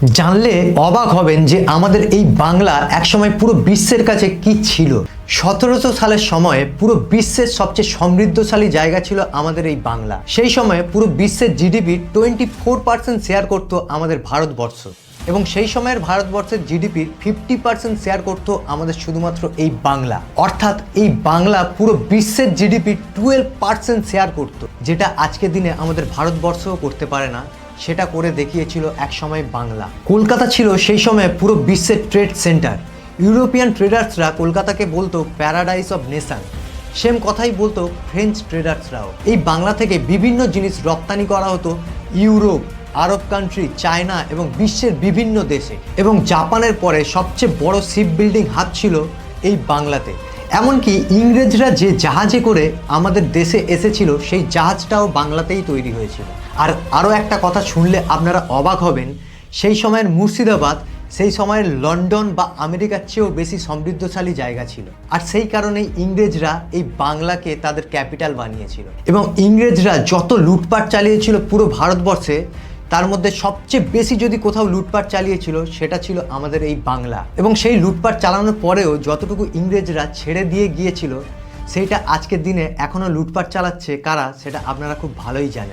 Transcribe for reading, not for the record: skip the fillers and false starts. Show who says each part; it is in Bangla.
Speaker 1: জানলে অবাক হবেন যে আমাদের এই বাংলা একসময় পুরো বিশ্বের কাছে কি ছিল। 1700 সালের সময়ে পুরো বিশ্বের সবচেয়ে সমৃদ্ধশালী জায়গা ছিল আমাদের এই বাংলা। সেই সময়ে পুরো বিশ্বের জিডিপি 24% শেয়ার করত আমাদের ভারতবর্ষ, এবং সেই সময়ের ভারতবর্ষের জিডিপির 50% শেয়ার করত আমাদের শুধুমাত্র এই বাংলা। অর্থাৎ এই বাংলা পুরো বিশ্বের জিডিপির 12% শেয়ার করত, যেটা আজকের দিনে আমাদের ভারতবর্ষও করতে পারে না। সেটা করে দেখিয়েছিল এক সময় বাংলা। কলকাতা ছিল সেই সময় পুরো বিশ্বের ট্রেড সেন্টার। ইউরোপিয়ান ট্রেডার্সরা কলকাতাকে বলতো প্যারাডাইস অফ নেশন। সেম কথাই বলতো ফ্রেঞ্চ ট্রেডার্সরাও। এই বাংলা থেকে বিভিন্ন জিনিস রপ্তানি করা হতো ইউরোপ, আরব কান্ট্রি, চায়না এবং বিশ্বের বিভিন্ন দেশে। এবং জাপানের পরে সবচেয়ে বড় শিপ বিল্ডিং হাব ছিল এই বাংলাতে। এমনকি ইংরেজরা যে জাহাজে করে আমাদের দেশে এসেছিল সেই জাহাজটাও বাংলাতেই তৈরি হয়েছিল। আর আরও একটা কথা শুনলে আপনারা অবাক হবেন, সেই সময়ের মুর্শিদাবাদ সেই সময়ের লন্ডন বা আমেরিকার চেয়েও বেশি সমৃদ্ধশালী জায়গা ছিল। আর সেই কারণেই ইংরেজরা এই বাংলাকে তাদের ক্যাপিটাল বানিয়েছিল। এবং ইংরেজরা যত লুটপাট চালিয়েছিল পুরো ভারতবর্ষে, তার মধ্যে সবচেয়ে বেশি যদি কোথাও লুটপাট চালিয়েছিল সেটা ছিল আমাদের এই বাংলা। এবং সেই লুটপাট চালানোর পরেও যতটুকু ইংরেজরা ছেড়ে দিয়ে গিয়েছিল, সেইটা আজকের দিনে এখনও লুটপাট চালাচ্ছে কারা, সেটা আপনারা খুব ভালোই জানেন।